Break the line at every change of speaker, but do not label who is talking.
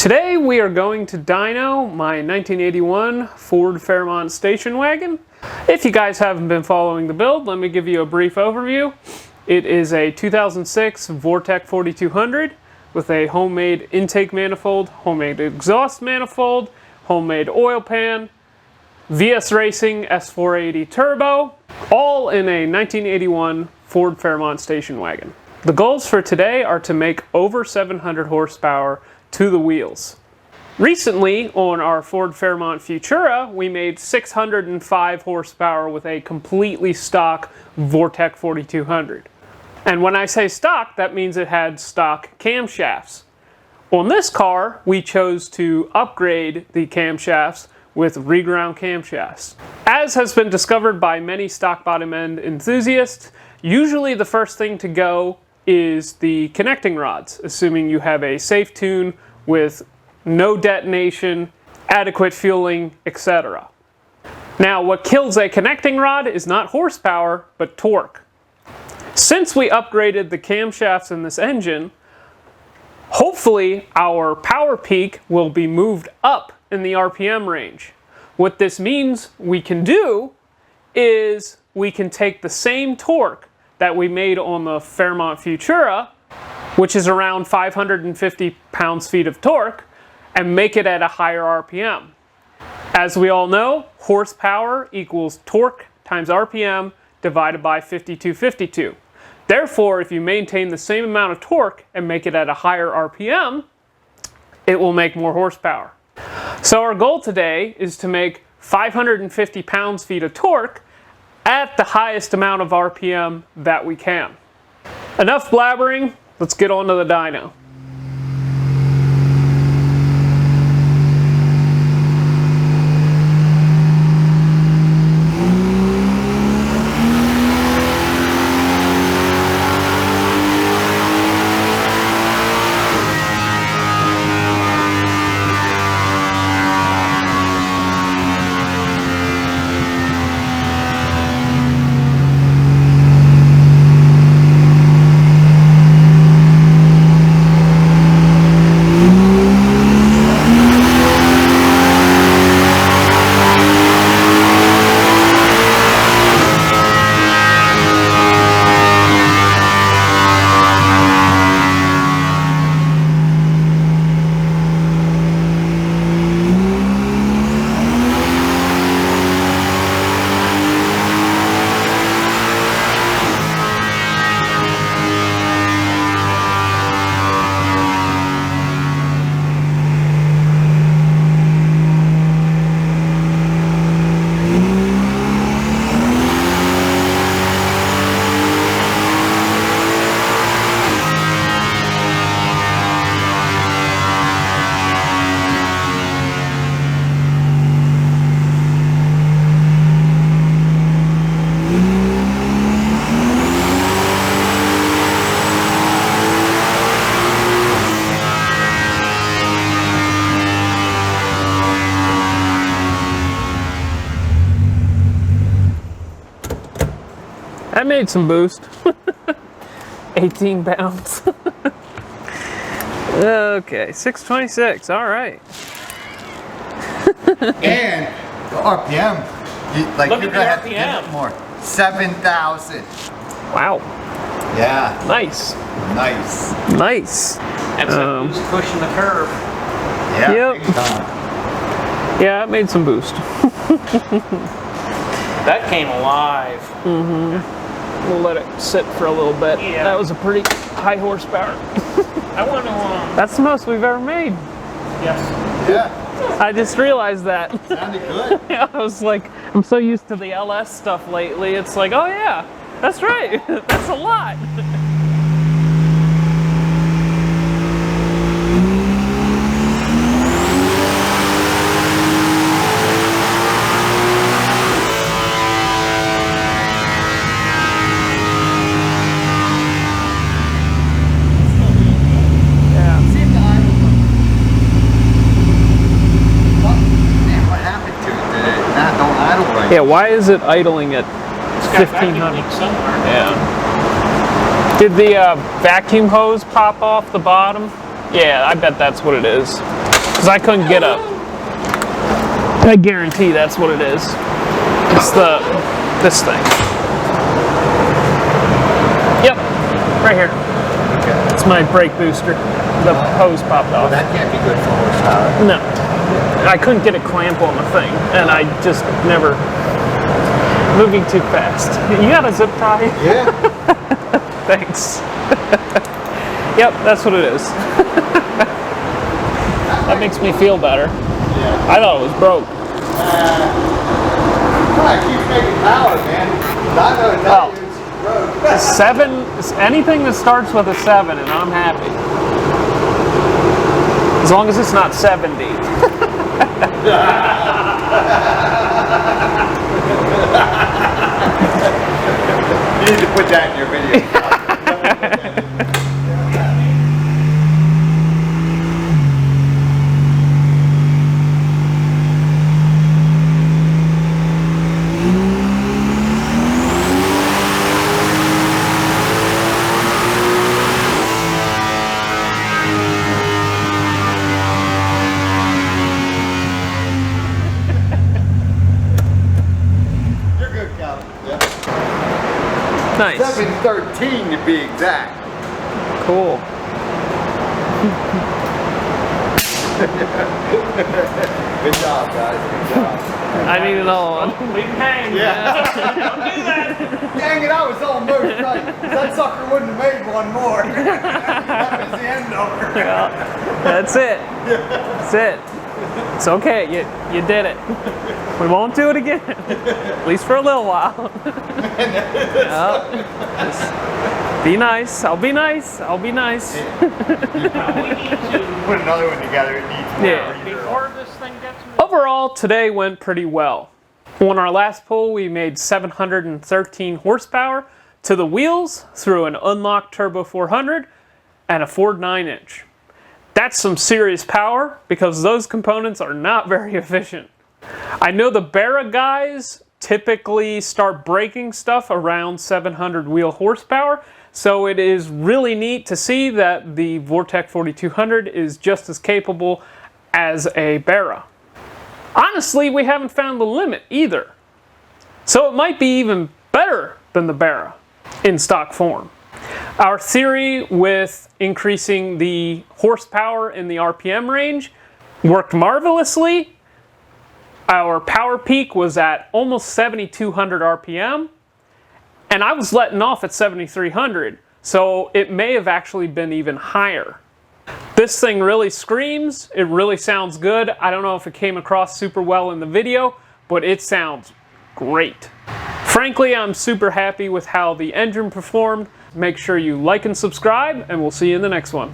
Today we are going to dyno my 1981 Ford Fairmont Station Wagon. If you guys haven't been following the build, let me give you a brief overview. It is a 2006 Vortec 4200 with a homemade intake manifold, homemade exhaust manifold, homemade oil pan, VS Racing S480 turbo, all in a 1981 Ford Fairmont Station Wagon. The goals for today are to make over 700 horsepower to the wheels. Recently, on our Ford Fairmont Futura, we made 605 horsepower with a completely stock Vortec 4200. And when I say stock, that means it had stock camshafts. On this car, we chose to upgrade the camshafts with reground camshafts. As has been discovered by many stock bottom end enthusiasts, usually the first thing to go is the connecting rods, assuming you have a safe tune with no detonation, adequate fueling, etc. Now, what kills a connecting rod is not horsepower, but torque. Since we upgraded the camshafts in this engine, hopefully our power peak will be moved up in the RPM range. What this means we can do is we can take the same torque that we made on the Fairmont Futura, which is around 550 pounds-feet of torque, and make it at a higher RPM. As we all know, horsepower equals torque times RPM divided by 5252. Therefore, if you maintain the same amount of torque and make it at a higher RPM, it will make more horsepower. So our goal today is to make 550 pounds-feet of torque at the highest amount of RPM that we can. Enough blabbering, let's get on to the dyno. That made some boost. 18 pounds. Okay, 626, all right.
And the RPM,
Look at the RPM.
More. 7,000.
Wow.
Yeah.
Nice.
Nice.
Nice.
That's a boost pushing the curve.
Yeah.
Yep.
Big time.
Yeah, it made some boost.
That came alive.
Mm-hmm. We'll let it sit for a little bit.
Yeah.
That was a pretty high horsepower.
I want to.
That's the most we've ever made.
Yes.
Yeah.
I just realized that.
Sounded good.
Yeah, I was like, I'm so used to the LS stuff lately. It's like, oh yeah, that's right. That's a lot. Yeah, why is it idling at 1500?
Somewhere.
Yeah. Did the vacuum hose pop off the bottom? Yeah, I bet that's what it is. Because I couldn't get up. I guarantee that's what it is. It's this thing. Yep, right here.
Okay.
It's my brake booster. The hose popped
Well,
off.
that can't be good for horsepower.
No. I couldn't get a clamp on the thing, and I just never... Moving too fast. You got a zip tie?
Yeah.
Thanks. Yep, that's what it is. That makes me feel better.
Yeah.
I thought it was broke.
I keep making power, man. I know it's not even broke.
7, anything that starts with a 7, and I'm happy. As long as it's not 70.
You need to put that in your video. You're good, Calvin. Yep.
Nice.
713 to be exact.
Cool.
Good job, guys. Good job.
I need another one.
Leave him hanging.
Yeah.
Don't do that.
Dang it, I was almost right. That sucker wouldn't have made one more. That was the end of her.
That's it. That's it. It's okay. You did it. We won't do it again. At least for a little while. Just be nice. I'll be nice. I'll be nice.
We need to,
Put another one together, it needs more.
Yeah.
before this thing gets moved.
Overall, today went pretty well. On our last pull, we made 713 horsepower to the wheels through an unlocked Turbo 400 and a Ford 9-inch. That's some serious power because those components are not very efficient. I know the Barra guys typically start breaking stuff around 700 wheel horsepower, so it is really neat to see that the Vortec 4200 is just as capable as a Barra. Honestly, we haven't found the limit either. So it might be even better than the Barra in stock form. Our theory with increasing the horsepower in the RPM range worked marvelously. Our power peak was at almost 7,200 RPM, and I was letting off at 7,300, so it may have actually been even higher. This thing really screams, it really sounds good. I don't know if it came across super well in the video, but it sounds great. Frankly, I'm super happy with how the engine performed. Make sure you like and subscribe, and we'll see you in the next one.